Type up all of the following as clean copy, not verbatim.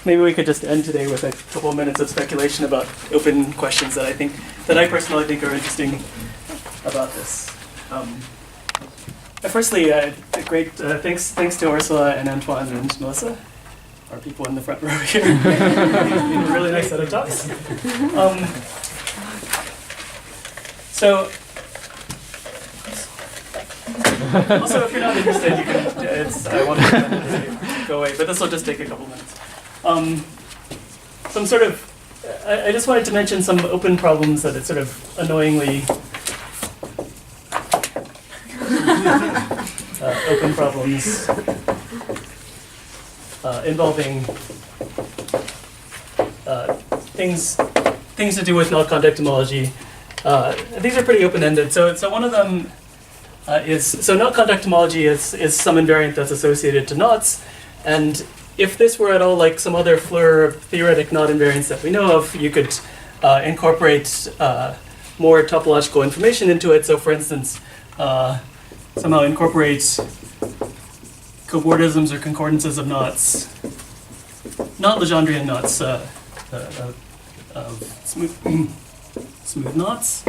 maybe we could just end today with a couple of minutes of speculation about open questions that I personally think are interesting about this. Firstly, great thanks to Ursula and Antoine and Melissa, our people in the front row here. A really nice set of talks. So, also, if you're not interested, you can. I want to go away, but this will just take a couple minutes. Some sort of. I just wanted to mention some open problems that it's sort of annoyingly open problems involving things to do with null contact homology. These are pretty open-ended. So one of them is null contact homology is some invariant that's associated to knots, and if this were at all like some other Floer theoretic knot invariants that we know of, you could incorporate more topological information into it. So, for instance, somehow incorporate cobordisms or concordances of knots, not Legendrian knots, of smooth knots,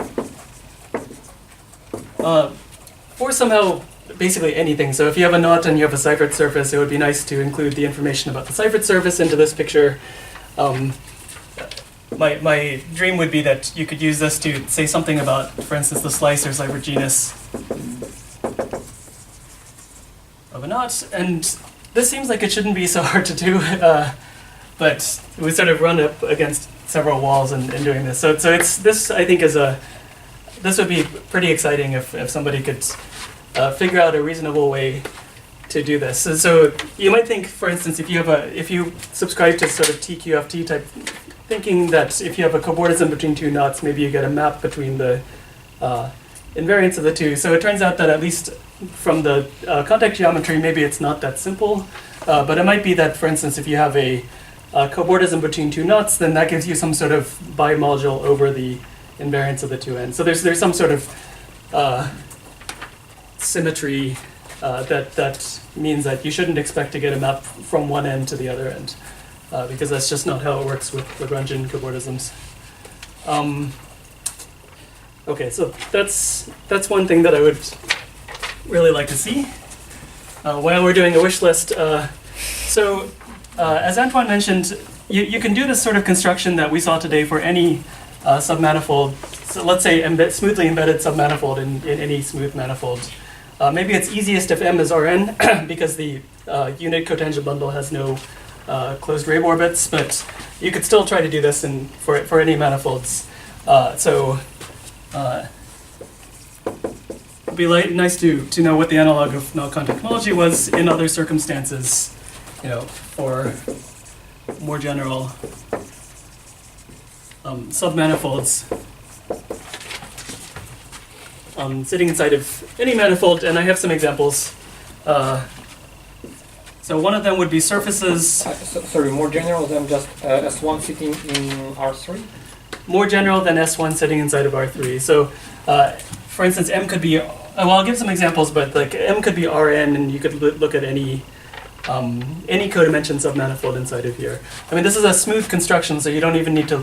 or somehow basically anything. So if you have a knot and you have a Seifert surface, it would be nice to include the information about the Seifert surface into this picture. My dream would be that you could use this to say something about, for instance, the slice or Seifert genus of a knot. And this seems like it shouldn't be so hard to do, but we sort of run up against several walls in doing this. So it's this, I think, this would be pretty exciting if somebody could figure out a reasonable way to do this. So you might think, for instance, if you subscribe to sort of TQFT type thinking, that if you have a cobordism between two knots, maybe you get a map between the invariants of the two. So it turns out that at least from the contact geometry, maybe it's not that simple, but it might be that, for instance, if you have a cobordism between two knots, then that gives you some sort of bimodule over the invariance of the two ends. So there's some sort of symmetry that means that you shouldn't expect to get a map from one end to the other end, because that's just not how it works with Lagrangian cobordisms. Okay, so that's one thing that I would really like to see while we're doing a wish list. As Antoine mentioned, you can do this sort of construction that we saw today for any submanifold. So let's say smoothly embedded submanifold in any smooth manifold. Maybe it's easiest if M is Rn because the unit cotangent bundle has no closed Rabe orbits, but you could still try to do this for any manifolds. It'd be nice to know what the analog of null contact homology was in other circumstances, for more general submanifolds sitting inside of any manifold, and I have some examples. So one of them would be surfaces. Sorry, more general than just S1 sitting in R3? More general than S1 sitting inside of R3. So, for instance, M could be, well, I'll give some examples, but like M could be Rn, and you could look at any codimension submanifold inside of here. I mean, this is a smooth construction, so you don't even need to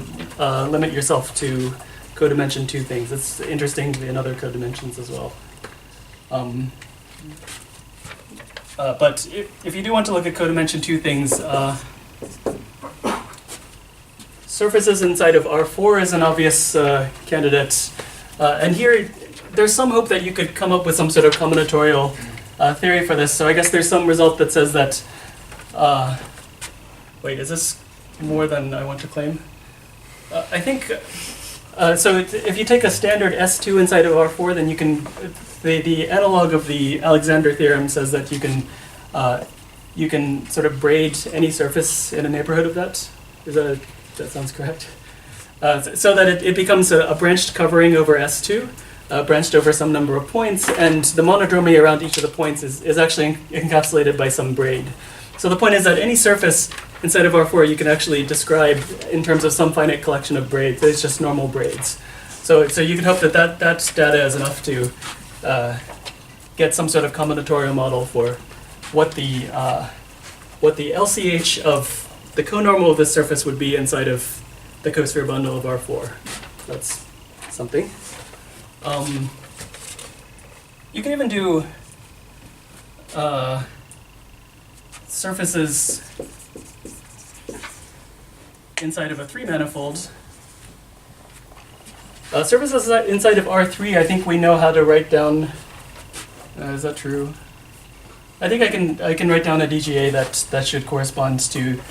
limit yourself to codimension two things. It's interesting in other codimensions as well. But if you do want to look at codimension two things, surfaces inside of R4 is an obvious candidate. And here, there's some hope that you could come up with some sort of combinatorial theory for this. So I guess there's some result that says that, wait, is this more than I want to claim? I think, so if you take a standard S2 inside of R4, then you can, the analog of the Alexander theorem says that you can sort of braid any surface in a neighborhood of that. That sounds correct? So that it becomes a branched covering over S2, branched over some number of points, and the monodromy around each of the points is actually encapsulated by some braid. So the point is that any surface inside of R4 you can actually describe in terms of some finite collection of braids. It's just normal braids. So you can hope that data is enough to get some sort of combinatorial model for what the LCH of the conormal of this surface would be inside of the cosphere bundle of R4. That's something. You can even do surfaces inside of a 3 manifold. Surfaces inside of R3, I think we know how to write down. Is that true? I think I can write down a DGA that should correspond to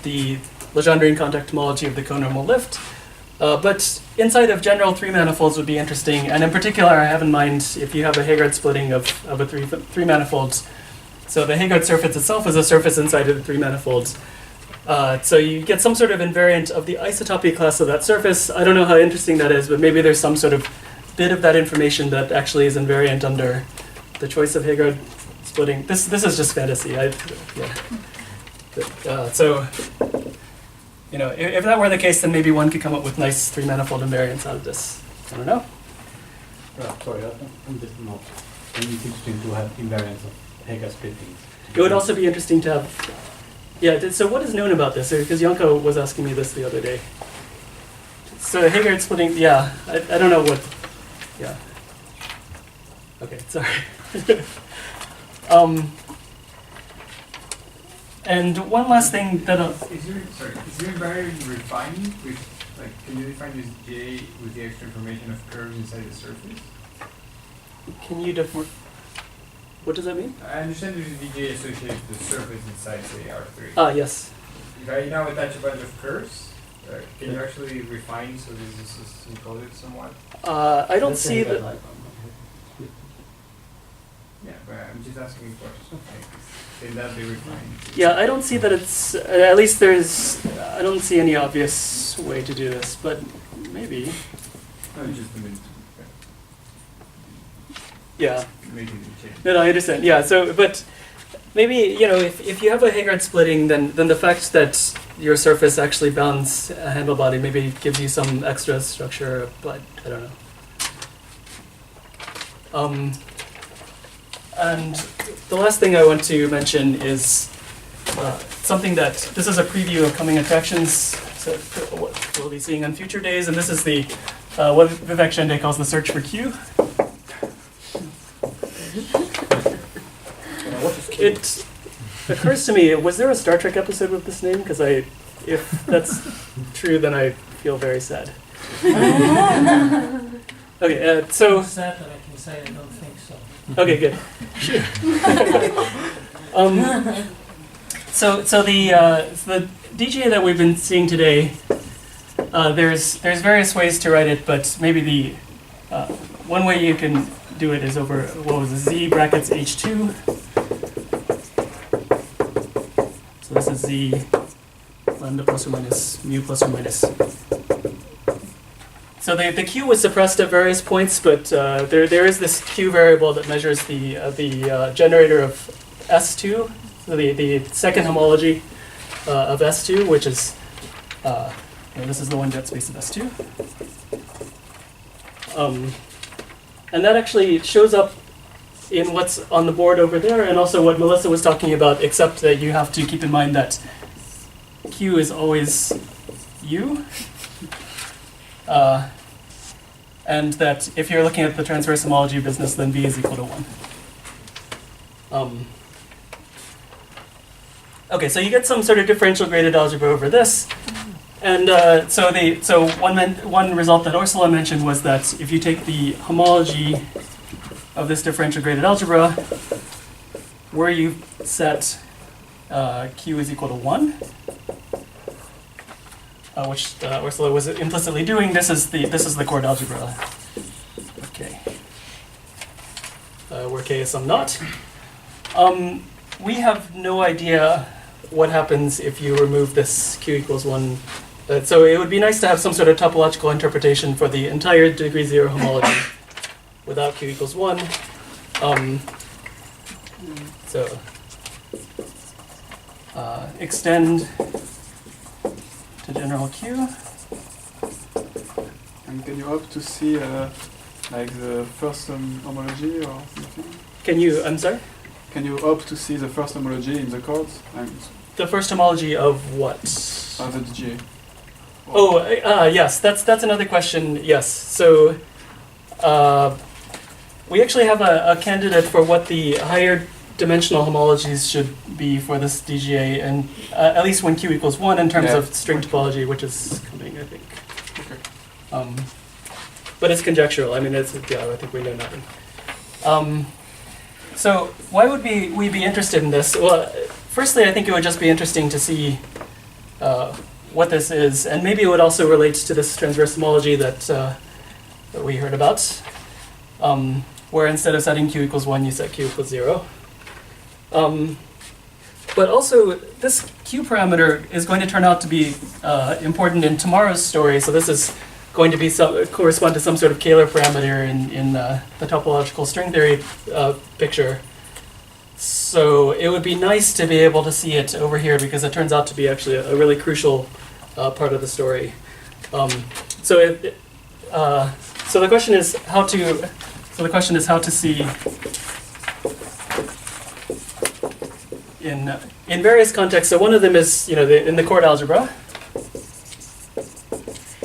the Legendrian contact homology of the conormal lift. But inside of general 3 manifolds would be interesting, and in particular I have in mind if you have a Hegardt splitting of a three manifolds. So the Hegardt surface itself is a surface inside of the 3 manifolds. So you get some sort of invariant of the isotopy class of that surface. I don't know how interesting that is, but maybe there's some sort of bit of that information that actually is invariant under the choice of Hegardt splitting. This is just fantasy. So, you know, if that were the case, then maybe one could come up with nice 3 manifold invariants out of this. I don't know. Sorry, I'm just not. I think it's interesting to have invariants of Hegardt splitting. It would also be interesting to have. Yeah. So what is known about this? Because Janko was asking me this the other day. So Hegardt splitting. Yeah. I don't know what. Yeah. Okay. Sorry. And one last thing that is your invariant refining with, like, can you define this J with the extra information of curves inside the surface? Can you define? What does that mean? I understand there's a DJ associated with the surface inside, say, R3. Ah, yes. If I now attach a bunch of curves, can you actually refine so this is encoded somewhat? I don't see that. Yeah, but I'm just asking a question. Can that be refined? Yeah, I don't see that it's. At least I don't see any obvious way to do this, but maybe. No, just a minute. Yeah. Maybe we change. No, I understand. Yeah, so, but maybe, you know, if you have a Hegardt splitting, then the fact that your surface actually bounds a handle body maybe gives you some extra structure, but I don't know. And the last thing I want to mention is something that, this is a preview of coming attractions, so what we'll be seeing on future days, and this is the, what Vivek Shende calls the search for Q. It occurs to me, was there a Star Trek episode with this name? Because if that's true, then I feel very sad. Okay, so... Sad that I can say I don't think so. Okay, good. So the DGA that we've been seeing today, there's various ways to write it, but maybe the one way you can do it is over, what was it, Z brackets H2. So this is Z lambda plus or minus mu plus or minus. So the Q was suppressed at various points, but there is this Q variable that measures the generator of S2, so the second homology of S2, which is, this is the one jet space of S2. And that actually shows up in what's on the board over there, and also what Melissa was talking about, except that you have to keep in mind that Q is always U. And that if you're looking at the transverse homology business, then V is equal to 1. Okay, so you get some sort of differential graded algebra over this. And so one result that Ursula mentioned was that if you take the homology of this differential graded algebra, where you set Q is equal to 1, which Ursula was implicitly doing. This is the chord algebra. Okay, where K is some naught. We have no idea what happens if you remove this Q equals 1. So it would be nice to have some sort of topological interpretation for the entire degree 0 homology without Q equals 1. So extend to general Q. And can you hope to see like the first homology or something? Can you, I'm sorry? Can you hope to see the first homology in the chords? The first homology of what? The DGA. Oh, yes, that's another question. Yes, so we actually have a candidate for what the higher dimensional homologies should be for this DGA, and at least when q equals 1 in terms Yeah. of string topology, which is coming, I think. Okay. But it's conjectural. I mean, I think we know nothing. So why would we be interested in this? Well, firstly, I think it would just be interesting to see what this is, and maybe it would also relate to this transverse homology that we heard about, where instead of setting q equals 1, you set q equals 0. But also, this q parameter is going to turn out to be important in tomorrow's story, so this is going to be correspond to some sort of Kähler parameter in the topological string theory picture. So it would be nice to be able to see it over here because it turns out to be actually a really crucial part of the story. So the question is how to see in various contexts. So one of them is in the chord algebra.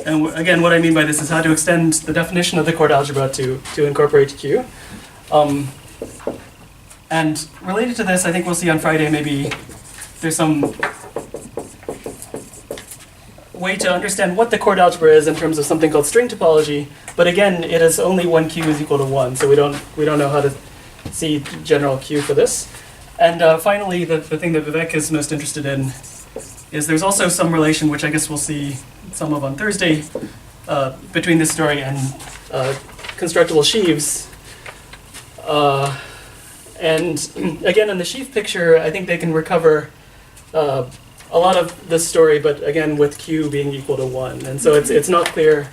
And again, what I mean by this is how to extend the definition of the chord algebra to incorporate Q. And related to this, I think we'll see on Friday, maybe there's some way to understand what the chord algebra is in terms of something called string topology. But again, it is only when Q is equal to 1, so we don't know how to see general Q for this. And finally, the thing that Vivek is most interested in is there's also some relation, which I guess we'll see some of on Thursday, between this story and constructible sheaves. And again, in the sheaf picture, I think they can recover a lot of this story, but again, with Q being equal to 1. And so it's not clear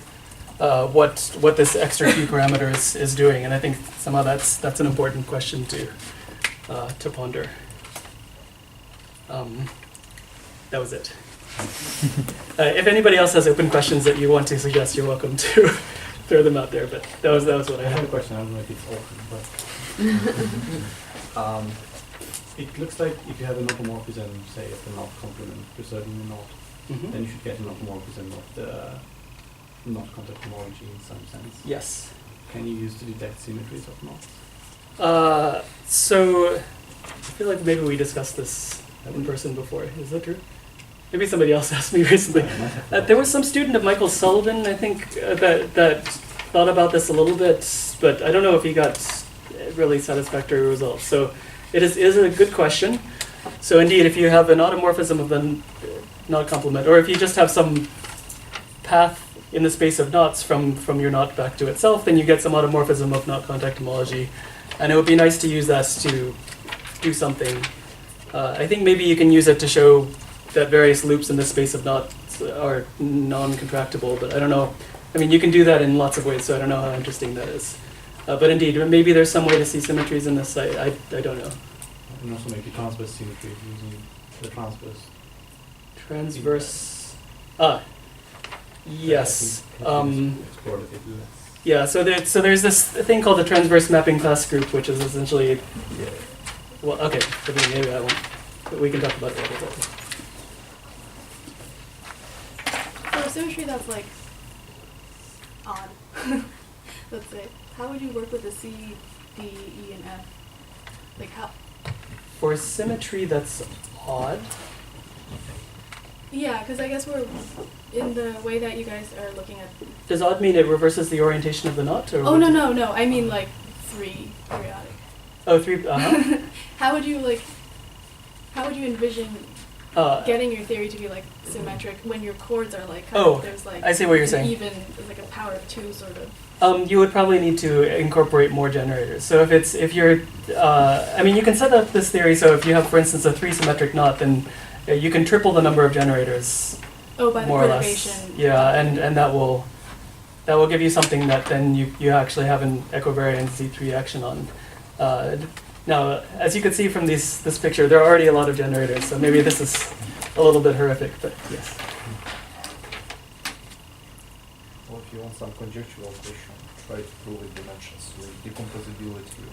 what this extra Q parameter is doing. And I think somehow that's an important question to ponder. That was it. If anybody else has open questions that you want to suggest, you're welcome to throw them out there. But that was what I I have a had. question. I don't know if it's open, but it looks like if you have an automorphism, say at the knot complement preserving the knot, Mhm. then you should get an automorphism of the knot contact homology in some sense. Yes. Can you use to detect symmetries of knots? So I feel like maybe we discussed this in person before. Is that true? Maybe somebody else asked me recently. There was some student of Michael Sullivan, I think, that thought about this a little bit, but I don't know if he got really satisfactory results. So it is a good question. So indeed, if you have an automorphism of the knot complement, or if you just have some path in the space of knots from your knot back to itself, then you get some automorphism of knot contact homology. And it would be nice to use that to do something. I think maybe you can use it to show that various loops in the space of knots are non-contractible, but I don't know. I mean, you can do that in lots of ways, so I don't know how interesting that is. But indeed, maybe there's some way to see symmetries in this. I don't know. And also maybe transverse symmetry using the transverse. Transverse. Yes. Explored a bit less. Yeah. So there's this thing called the transverse mapping class group, which is essentially. Well, okay. Maybe I won't. But we can talk about that later. For symmetry that's like odd, let's say, how would you work with the C, D, E, and F? Like how? For symmetry that's odd. Yeah, because I guess we're in the way that you guys are looking at. Does odd mean it reverses the orientation of the knot? Or Oh no! I mean like three periodic. Oh, three. Uh-huh. How would you envision getting your theory to be like symmetric when your chords are like kind of, there's like I see what you're an saying. even there's like a power of 2 sort of. You would probably need to incorporate more generators. So if you're, I mean, you can set up this theory. So if you have, for instance, a 3-symmetric knot, then you can triple the number of generators. Oh, by the more or less. perturbation. Yeah, and that will give you something that then you actually have an equivariant Z3 action on. Now, as you can see from this picture, there are already a lot of generators. So maybe this is a little bit horrific, but yes. Well, if you want some conjectural equation, try to prove its dimensions with decomposability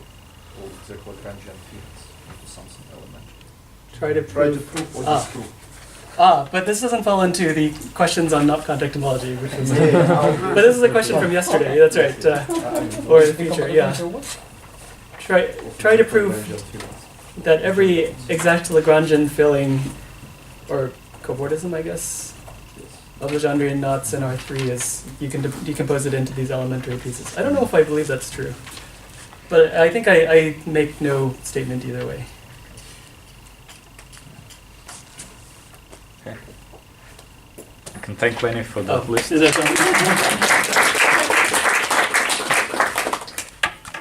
of the Lagrangian fields into something elementary. Try to Try to prove. prove what Ah. is true. But this doesn't fall into the questions on not contact homology, which was. But this is a question from yesterday. That's right, or the future. Yeah. Try to prove that every exact Lagrangian filling, or cobordism, I guess, of Legendrian knots in R3 is you can decompose it into these elementary pieces. I don't know if I believe that's true, but I think I make no statement either way. I can thank Lenny for that Oh, list. is that something?